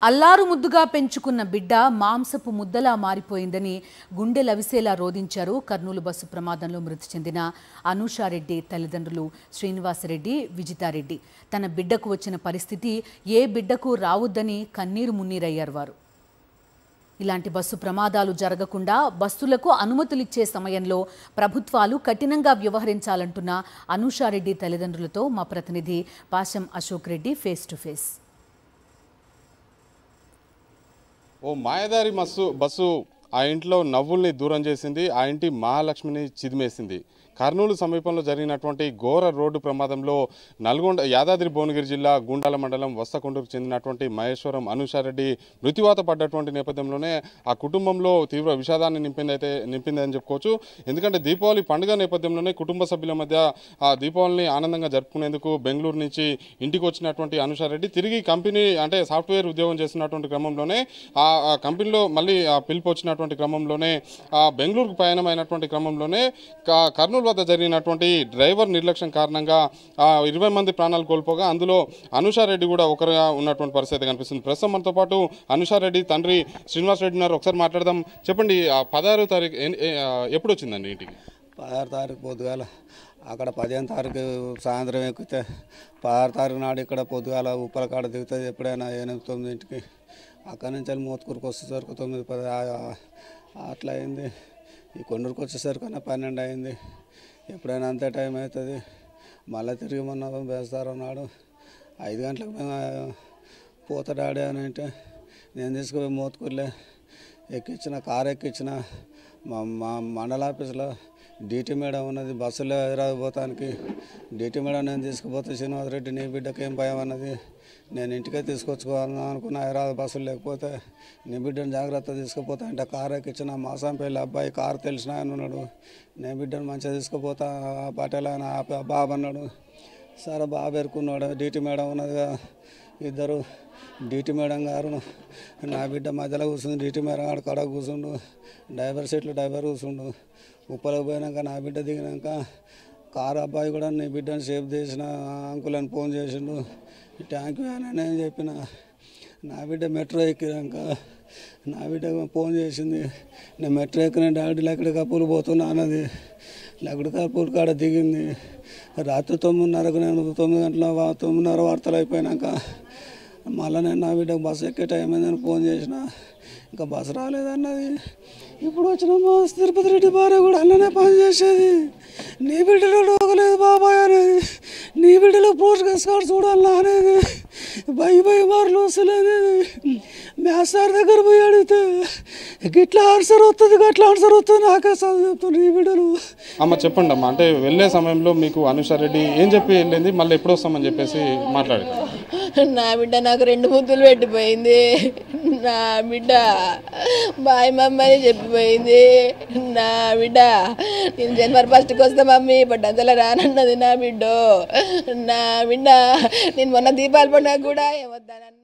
అల్లారు ముద్దుగా పెంచుకున్న బిడ్డ మాంసపు ముద్దలా మారిపోయిందని గుండె లవిసేలా రోదించారు కర్నూలు బస్సు ప్రమాదంలో మృతి చెందిన అనూషారెడ్డి తల్లిదండ్రులు శ్రీనివాసరెడ్డి విజితారెడ్డి. తన బిడ్డకు వచ్చిన పరిస్థితి ఏ బిడ్డకు రావొద్దని కన్నీరు మున్నీరయ్యారు వారు. ఇలాంటి బస్సు ప్రమాదాలు జరగకుండా బస్సులకు అనుమతులిచ్చే సమయంలో ప్రభుత్వాలు కఠినంగా వ్యవహరించాలంటున్న అనూషారెడ్డి తల్లిదండ్రులతో మా ప్రతినిధి Pasham Ashok Reddy face to face. ఓ మాయదారి బస్సు ఆ ఇంట్లో నవ్వుల్ని దూరం చేసింది. ఆ ఇంటి మహాలక్ష్మిని చిదిమేసింది. కర్నూలు సమీపంలో జరిగినటువంటి ఘోర రోడ్డు ప్రమాదంలో నల్గొండ యాదాద్రి భువనగిరి జిల్లా గుండాల మండలం వస్తకొండకు చెందినటువంటి మహేశ్వరం అనూషారెడ్డి మృత్యువాత పడ్డటువంటి నేపథ్యంలోనే ఆ కుటుంబంలో తీవ్ర విషాదాన్ని నింపిందని చెప్పుకోవచ్చు. ఎందుకంటే దీపావళి పండుగ నేపథ్యంలోనే కుటుంబ సభ్యుల మధ్య ఆ దీపావళిని ఆనందంగా జరుపుకునేందుకు బెంగళూరు నుంచి ఇంటికి వచ్చినటువంటి అనూషారెడ్డి తిరిగి కంపెనీ అంటే సాఫ్ట్వేర్ ఉద్యోగం చేస్తున్నటువంటి క్రమంలోనే ఆ కంపెనీలో మళ్ళీ పిలుపు వచ్చినటువంటి క్రమంలోనే బెంగళూరుకు ప్రయాణమైనటువంటి క్రమంలోనే కర్నూలు వద్ద జరిగినటువంటి డ్రైవర్ నిర్లక్ష్యం కారణంగా 20 మంది ప్రాణాలు కోల్పోగా అందులో అనూషారెడ్డి కూడా ఒకరుగా ఉన్నటువంటి పరిస్థితి కనిపిస్తుంది. ప్రస్తుతం మనతో పాటు అనూషారెడ్డి తండ్రి శ్రీనివాసరెడ్డి ఉన్నారు. ఒకసారి మాట్లాడదాం. చెప్పండి, 16వ తారీఖు ఎప్పుడు వచ్చిందండి ఇంటికి? 16వ తారీఖు పొద్దుగాల, అక్కడ 15వ తారీఖు సాయంత్రం ఎక్కితే 16వ తారీఖు నాడు ఇక్కడ పొద్దుగాల ఉప్పల కాడ దిగుతుంది. ఎప్పుడైనా 8-9కి అక్కడి నుంచి వెళ్ళి మోత్కూరుకు వచ్చేసరికి 9-10 అట్లా అయింది. ఈ కొండూరుకు వచ్చేసరికి 12 అయింది. ఎప్పుడైనా అంతే టైం అవుతుంది. మళ్ళీ తిరిగి మొన్న వేస్తారు నాడు 5 గంటలకు మేము పోతా డాడీ అని అంటే నేను తీసుకుపోయి మోత్కూరులే ఎక్కించిన, కారు ఎక్కించిన. మా మండల ఆఫీస్లో డీటీ మేడం ఉన్నది. బస్సులో హైదరాబాద్ పోతానికి డీటీ మేడం నేను తీసుకుపోతే శ్రీనివాసరెడ్డి నీ బిడ్డకి ఏం భయం అన్నది. నేను ఇంటికే తీసుకొచ్చుకోవాలని అనుకున్న హైదరాబాద్ బస్సులు లేకపోతే నీ బిడ్డను జాగ్రత్త తీసుకుపోతా అంటే కారు ఎక్కించిన. మాసంపల్లి అబ్బాయి కారు తెలిసిన ఆయన ఉన్నాడు. నీ బిడ్డను మంచిగా తీసుకుపోతా పటేల్ ఆయన బాబు అన్నాడు. సరే బాబు ఎరుకున్నాడు. డీటీ మేడం ఉన్నదిగా, ఇద్దరు డీటీ మేడం గారు నా బిడ్డ మధ్యలో కూర్చుంది. డీటీ మేడం గారు కడ కూర్చుండు. డ్రైవర్ సీట్లు డ్రైవర్ కూర్చుండు. ఉప్పలకు పోయినాక నా బిడ్డ దిగినాక కారు అబ్బాయి కూడా నీ బిడ్డను సేఫ్ చేసిన అంకుల్ అని ఫోన్ చేసిండు. ట్యాంక్ అని చెప్పిన. నా బిడ్డ మెట్రో ఎక్కినాక నా బిడ్డ ఫోన్ చేసింది. నేను మెట్రో ఎక్కిన డాడీ లక్కడి కప్పులు పోతున్నా అన్నది. లక్కడి కప్పులు కాడ దిగింది. రాత్రి 9:30కు నేను 9 గంటల 9:30 వార్తలు అయిపోయినాక మళ్ళీ నేను నా బిడ్డకు బస్సు ఎక్కే టైం అయిందని ఫోన్ చేసిన. ఇంకా బస్సు రాలేదన్నది. ఇప్పుడు వచ్చిన మా తిరుపతి రెడ్డి భార్య కూడా అల్లనే పని చేసేది. నీ బిడ్డలో డోకలేదు బాబాయ్ అనేది, నీ బిడ్డలో పోస్ట్ కార్డు చూడాలన్నా అనేది భయ మార్లు వస్తలేదు. మ్యాథ్స్ సార్ దగ్గర పోయి అడిగితే గిట్లా ఆన్సర్ వస్తుంది, గట్లా ఆన్సర్ వస్తుంది, నాకే చదువు చెప్తుంది నీ బిడ్డలు. అమ్మ చెప్పండి అమ్మ, అంటే వెళ్ళే సమయంలో మీకు అనూషారెడ్డి ఏం చెప్పి వెళ్ళింది, మళ్ళీ ఎప్పుడు వస్తామని చెప్పేసి మాట్లాడారు? నా బిడ్డ నాకు 2 ముద్దులు పెట్టిపోయింది. నా బిడ్డ బాయ్ మమ్మీ అని చెప్పిపోయింది. నా బిడ్డ నేను జనవరి 1కి వస్తా మమ్మీ, బట్ అందులో రానన్నది నా బిడ్డ. నా బిడ్డ నేను మొన్న దీపావళి పండుగ కూడా ఏమొద్దానన్న.